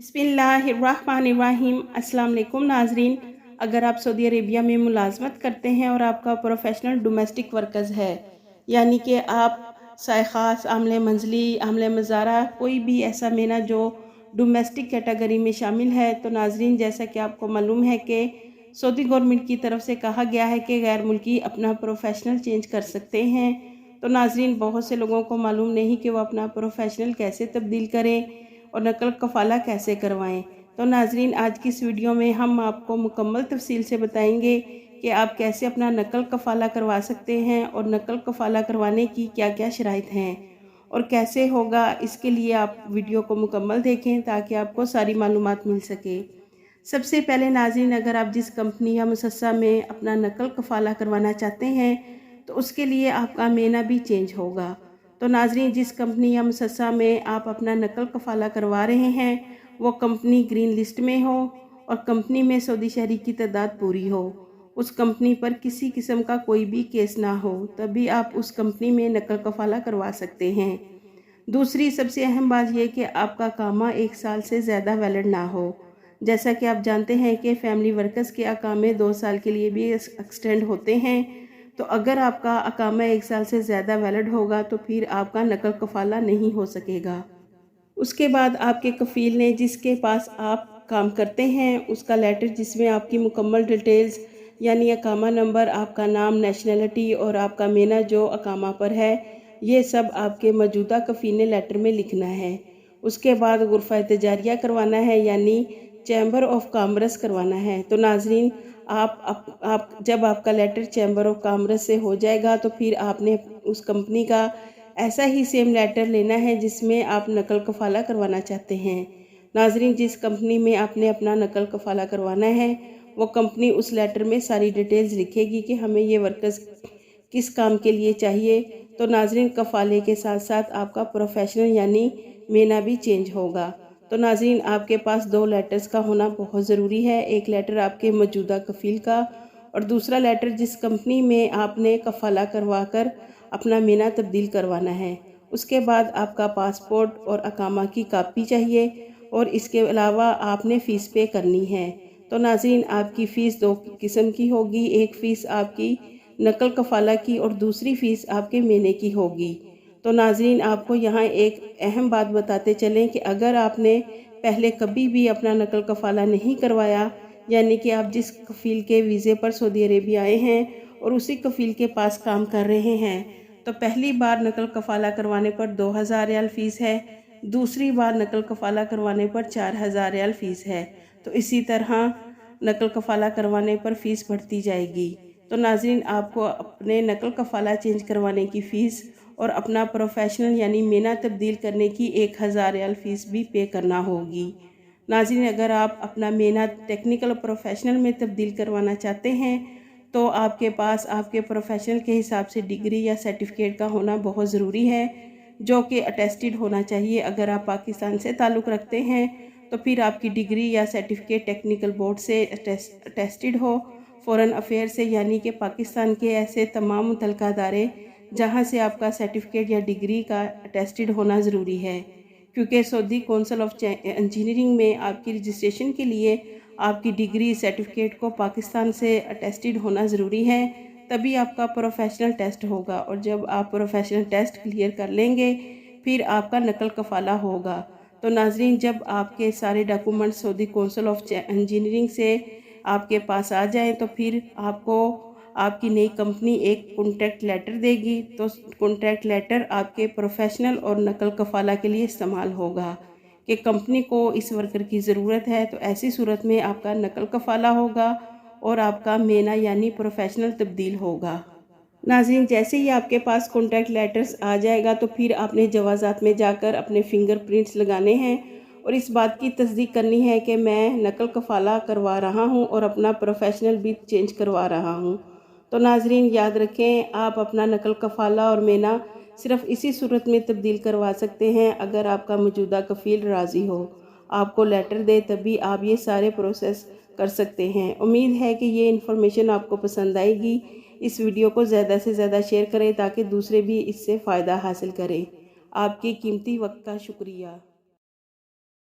बिस्मिल्लाहिर्रहमानिर्रहीम। अस्सलाम वालेकुम नाजरीन। अगर आप सऊदी अरेबिया में मुलाजमत करते हैं और आपका प्रोफेशनल डोमेस्टिक वर्कर्स है, यानी कि आप सायखास, आमले मंजली, आमले मज़ारा, कोई भी ऐसा मेना जो डोमेस्टिक कैटेगरी में शामिल है, तो नाजरीन जैसा कि आपको मालूम है कि सऊदी गवर्नमेंट की तरफ से कहा गया है कि गैर मुल्की अपना प्रोफेशनल चेंज कर सकते हैं। तो नाजरीन बहुत से लोगों को मालूम नहीं कि वो अपना प्रोफेशनल कैसे तब्दील करें और नकल कफ़ाला कैसे करवाएं। तो नाजरीन आज की इस वीडियो में हम आपको मुकम्मल तफसील से बताएंगे कि आप कैसे अपना नकल कफ़ाला करवा सकते हैं और नकल कफ़ाला करवाने की क्या क्या शराइत हैं और कैसे होगा। इसके लिए आप वीडियो को मुकम्मल देखें ताकि आपको सारी मालूमात मिल सके। सबसे पहले नाज़रीन, अगर आप जिस कंपनी या मुसस्सा में अपना नकल कफ़ाला करवाना चाहते हैं तो उसके लिए आपका मेना भी चेंज होगा। तो नाज़रीन जिस कंपनी या मुसस्सा में आप अपना नकल कफ़ाला करवा रहे हैं वो कंपनी ग्रीन लिस्ट में हो और कंपनी में सऊदी शहरी की तादाद पूरी हो, उस कंपनी पर किसी किस्म का कोई भी केस ना हो, तभी आप उस कंपनी में नकल कफ़ाला करवा सकते हैं। दूसरी सबसे अहम बात यह कि आपका कामा 1 साल से ज़्यादा वैलिड ना हो। जैसा कि आप जानते हैं कि फैमिली वर्कर्स के अकामे 2 साल के लिए भी एक्सटेंड होते हैं। तो अगर आपका अकामा 1 साल से ज़्यादा वैलिड होगा तो फिर आपका नकल कफ़ाला नहीं हो सकेगा। उसके बाद आपके कफ़ील ने जिसके पास आप काम करते हैं उसका लेटर जिसमें आपकी मुकम्मल डिटेल्स यानी अकामा नंबर, आपका नाम, नेशनलिटी और आपका मेना जो अकामा पर है, ये सब आपके मौजूदा कफ़ील ने लेटर में लिखना है। उसके बाद गुरफ़ा तजारिया करवाना है यानी चैम्बर ऑफ कॉमर्स करवाना है। तो नाजरीन आप जब आपका लेटर चैम्बर ऑफ कॉमर्स से हो जाएगा तो फिर आपने उस कंपनी का ऐसा ही सेम लेटर लेना है जिसमें आप नकल कफ़ाला करवाना चाहते हैं। नाजरीन जिस कंपनी में आपने अपना नकल कफ़ाला करवाना है वो कंपनी उस लेटर में सारी डिटेल्स लिखेगी कि हमें ये वर्कर्स किस काम के लिए चाहिए। तो नाजरीन कफ़ाले के साथ साथ आपका प्रोफेशनल यानी मेना भी चेंज होगा। तो नाज़रीन आपके पास 2 लेटर्स का होना बहुत ज़रूरी है। एक लेटर आपके मौजूदा कफ़ील का और दूसरा लेटर जिस कंपनी में आपने कफ़ाला करवा कर अपना मेना तब्दील करवाना है। उसके बाद आपका पासपोर्ट और अकामा की कापी चाहिए और इसके अलावा आपने फ़ीस पे करनी है। तो नाज़रीन आपकी फ़ीस 2 किस्म की होगी, एक फ़ीस आपकी नकल कफ़ाला की और दूसरी फ़ीस आपके मेने की होगी। तो नाज़रीन आपको यहाँ एक अहम बात बताते चलें कि अगर आपने पहले कभी भी अपना नकल कफ़ाला नहीं करवाया, यानी कि आप जिस कफ़ील के वीज़े पर सऊदी अरेबिया आए हैं और उसी कफ़ील के पास काम कर रहे हैं, तो पहली बार नकल कफ़ाला करवाने पर 2000 रियाल फ़ीस है, दूसरी बार नकल कफ़ाला करवाने पर 4000 रियाल फ़ीस है। तो इसी तरह नकल कफ़ाला करवाने पर फ़ीस बढ़ती जाएगी। तो नाज़रीन आपको अपने नकल कफ़ाला चेंज करवाने की फ़ीस और अपना प्रोफेशनल यानी मेना तब्दील करने की 1000 रियाल फ़ीस भी पे करना होगी। नाज़रीन अगर आप अपना मेना टेक्निकल प्रोफेशनल में तब्दील करवाना चाहते हैं तो आपके पास आपके प्रोफेशनल के हिसाब से डिग्री या सर्टिफिकेट का होना बहुत ज़रूरी है, जो कि अटेस्टेड होना चाहिए। अगर आप पाकिस्तान से ताल्लुक़ रखते हैं तो फिर आपकी डिग्री या सर्टिफिकेट टेक्निकल बोर्ड से अटेस्टेड हो, फ़ॉरेन अफेयर से, यानी कि पाकिस्तान के ऐसे तमाम मुतल्लिका अदारे जहाँ से आपका सर्टिफिकेट या डिग्री का अटेस्टेड होना ज़रूरी है, क्योंकि सऊदी काउंसिल ऑफ इंजीनियरिंग में आपकी रजिस्ट्रेशन के लिए आपकी डिग्री सर्टिफिकेट को पाकिस्तान से अटेस्टेड होना ज़रूरी है, तभी आपका प्रोफेशनल टेस्ट होगा। और जब आप प्रोफेशनल टेस्ट क्लियर कर लेंगे फिर आपका नकल कफ़ाला होगा। तो नाज़रीन जब आपके सारे documents Saudi council of engineering से आपके पास आ जाएं तो फिर आपको आपकी नई कंपनी एक कॉन्ट्रैक्ट लेटर देगी। तो कॉन्ट्रैक्ट लेटर आपके प्रोफेशनल और नकल कफ़ाला के लिए इस्तेमाल होगा कि कंपनी को इस वर्कर की ज़रूरत है, तो ऐसी सूरत में आपका नकल कफ़ाला होगा और आपका मेना यानी प्रोफेशनल तब्दील होगा। नाज़रीन जैसे ही आपके पास कॉन्ट्रैक्ट लेटर्स आ जाएगा तो फिर आपने जवाज़ात में जाकर अपने फिंगरप्रिंट्स लगाने हैं और इस बात की तस्दीक करनी है कि मैं नकल कफ़ाला करवा रहा हूं और अपना प्रोफेशनल भी चेंज करवा रहा हूं। तो नाज़रीन याद रखें, आप अपना नकल कफ़ाला और मेना सिर्फ इसी सूरत में तब्दील करवा सकते हैं अगर आपका मौजूदा कफ़ील राज़ी हो, आपको लेटर दे, तभी आप ये सारे प्रोसेस कर सकते हैं। उम्मीद है कि ये इन्फॉर्मेशन आपको पसंद आएगी। इस वीडियो को ज़्यादा से ज़्यादा शेयर करें ताकि दूसरे भी इससे फ़ायदा हासिल करें। आपके कीमती वक्त का शुक्रिया।